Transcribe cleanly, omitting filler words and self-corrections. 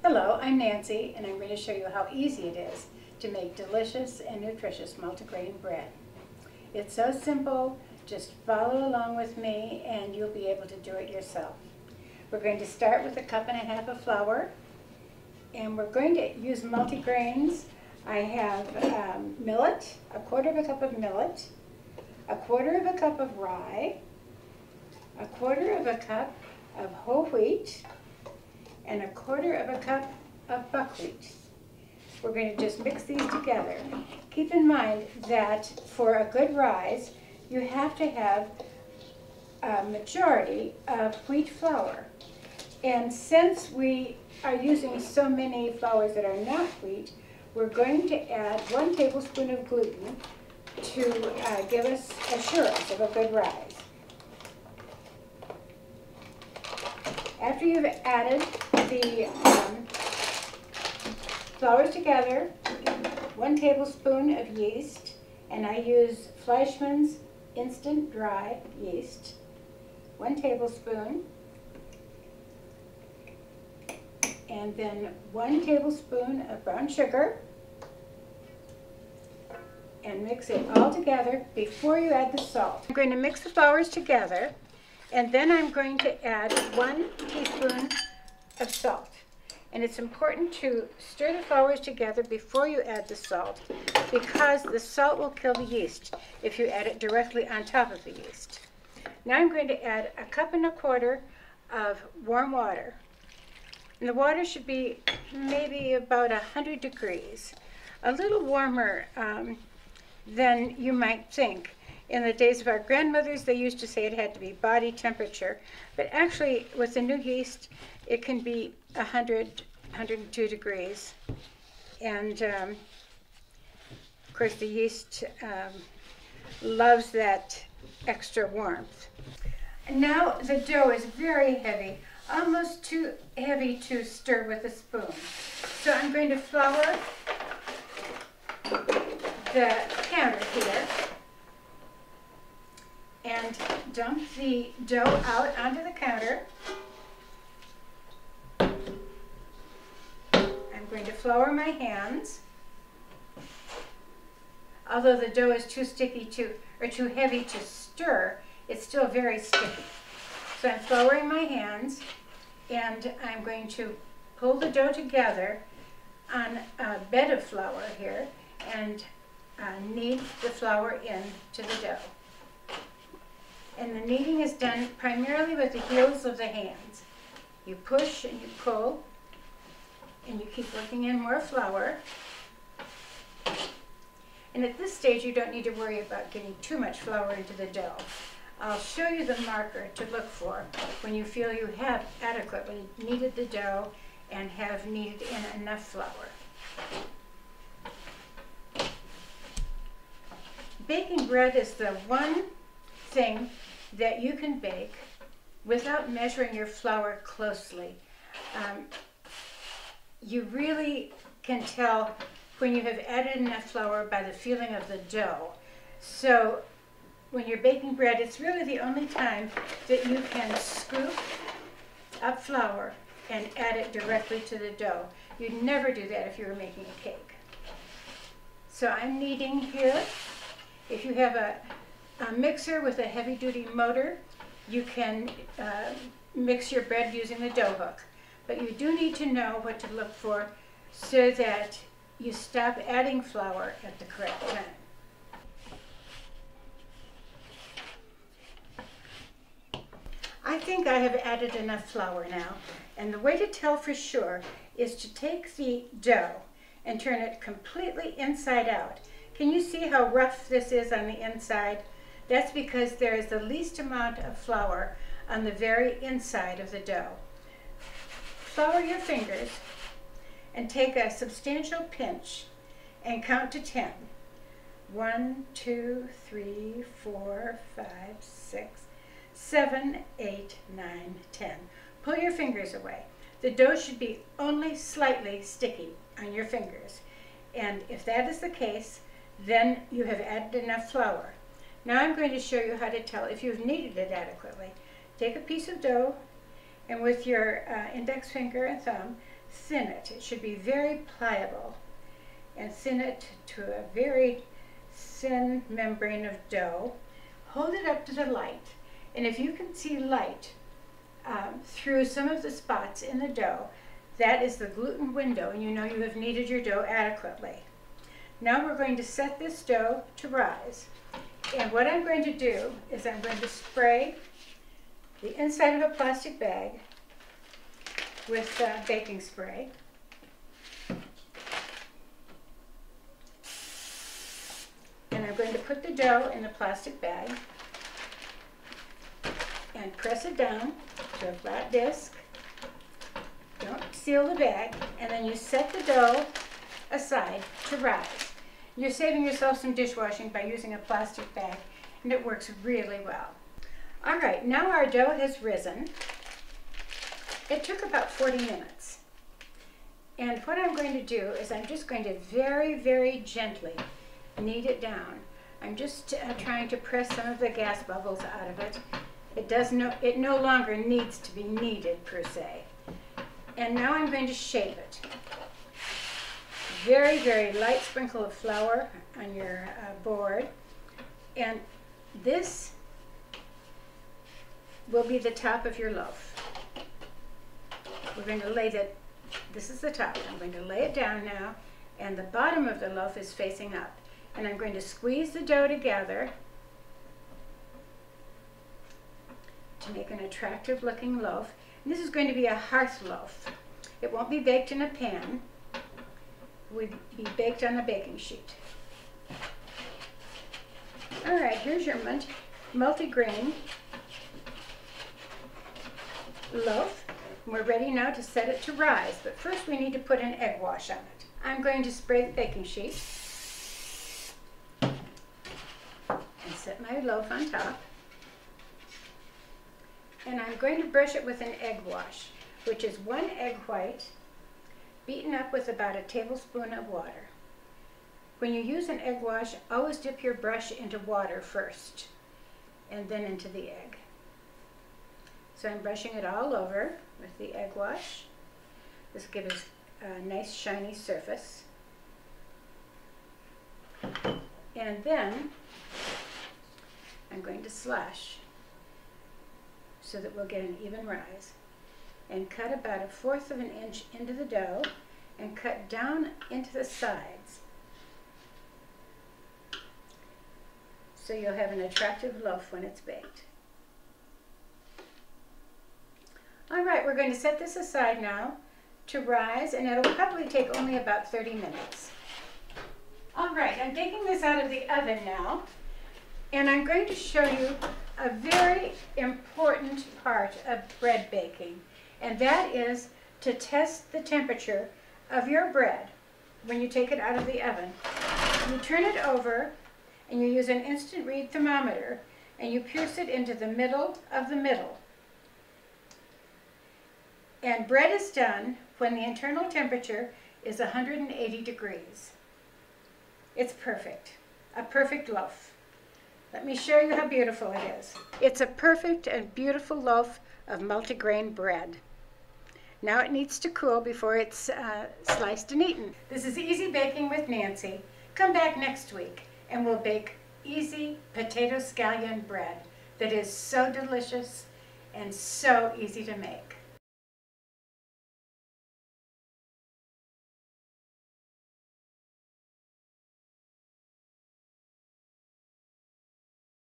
Hello, I'm Nancy, and I'm going to show you how easy it is to make delicious and nutritious multigrain bread. It's so simple, just follow along with me and you'll be able to do it yourself. We're going to start with 1.5 cups of flour, and we're going to use multigrains. I have millet, 1/4 cup of millet, 1/4 cup of rye, 1/4 cup of whole wheat, and 1/4 cup of buckwheat. We're going to just mix these together. Keep in mind that for a good rise, you have to have a majority of wheat flour. And since we are using so many flours that are not wheat, we're going to add 1 tablespoon of gluten to give us assurance of a good rise. After you've added the flours together, 1 tablespoon of yeast, and I use Fleischmann's instant dry yeast, 1 tablespoon, and then 1 tablespoon of brown sugar, and mix it all together before you add the salt. I'm going to mix the flours together, and then I'm going to add 1 teaspoon of salt. And it's important to stir the flours together before you add the salt, because the salt will kill the yeast if you add it directly on top of the yeast. Now I'm going to add 1.25 cups of warm water. And the water should be maybe about 100 degrees, a little warmer than you might think. In the days of our grandmothers, they used to say it had to be body temperature, but actually with the new yeast, it can be 102 degrees. And of course, the yeast loves that extra warmth. And now the dough is very heavy, almost too heavy to stir with a spoon. So I'm going to flour the counter here and dump the dough out onto the counter. I'm going to flour my hands. Although the dough is too sticky or too heavy to stir, it's still very sticky. So I'm flouring my hands, and I'm going to pull the dough together on a bed of flour here and knead the flour into the dough. And the kneading is done primarily with the heels of the hands. You push and you pull, and you keep working in more flour. And at this stage, you don't need to worry about getting too much flour into the dough. I'll show you the marker to look for when you feel you have adequately kneaded the dough and have kneaded in enough flour. Baking bread is the one thing that you can bake without measuring your flour closely. You really can tell when you have added enough flour by the feeling of the dough. So when you're baking bread, it's really the only time that you can scoop up flour and add it directly to the dough. You'd never do that if you were making a cake. So I'm kneading here. If you have a mixer with a heavy-duty motor, you can mix your bread using the dough hook. But you do need to know what to look for so that you stop adding flour at the correct time. I think I have added enough flour now, and the way to tell for sure is to take the dough and turn it completely inside out. Can you see how rough this is on the inside? That's because there is the least amount of flour on the very inside of the dough. Flour your fingers and take a substantial pinch and count to 10. 1, 2, 3, 4, 5, 6, 7, 8, 9, 10. Pull your fingers away. The dough should be only slightly sticky on your fingers. And if that is the case, then you have added enough flour. Now I'm going to show you how to tell if you've kneaded it adequately. Take a piece of dough and with your index finger and thumb, thin it. It should be very pliable, and thin it to a very thin membrane of dough. Hold it up to the light, and if you can see light through some of the spots in the dough, that is the gluten window, and you know you have kneaded your dough adequately. Now we're going to set this dough to rise, and what I'm going to do is I'm going to spray the inside of a plastic bag with baking spray. And I'm going to put the dough in the plastic bag and press it down to a flat disc. Don't seal the bag, and then you set the dough aside to rise. You're saving yourself some dishwashing by using a plastic bag, and it works really well. All right, now our dough has risen. It took about 40 minutes. And what I'm going to do is I'm just going to very, very gently knead it down. I'm just trying to press some of the gas bubbles out of it. It no longer needs to be kneaded per se. And now I'm going to shape it. Very, very light sprinkle of flour on your board. And this will be the top of your loaf. We're going to lay that, this is the top. I'm going to lay it down now, and the bottom of the loaf is facing up. And I'm going to squeeze the dough together to make an attractive looking loaf. And this is going to be a hearth loaf. It won't be baked in a pan. It will be baked on a baking sheet. All right, here's your multigrain loaf. We're ready now to set it to rise, but first we need to put an egg wash on it. I'm going to spray the baking sheet and set my loaf on top. And I'm going to brush it with an egg wash, which is 1 egg white beaten up with about a tablespoon of water. When you use an egg wash, always dip your brush into water first and then into the egg. So I'm brushing it all over with the egg wash. This will give us a nice shiny surface. And then I'm going to slash so that we'll get an even rise. And cut about 1/4 of an inch into the dough and cut down into the sides. So you'll have an attractive loaf when it's baked. All right, we're going to set this aside now to rise, and it'll probably take only about 30 minutes. All right, I'm taking this out of the oven now, and I'm going to show you a very important part of bread baking, and that is to test the temperature of your bread when you take it out of the oven. You turn it over, and you use an instant read thermometer, and you pierce it into the middle of the middle. And bread is done when the internal temperature is 180 degrees. It's perfect, a perfect loaf. Let me show you how beautiful it is. It's a perfect and beautiful loaf of multigrain bread. Now it needs to cool before it's sliced and eaten. This is Easy Baking with Nancy. Come back next week and we'll bake easy potato scallion bread that is so delicious and so easy to make.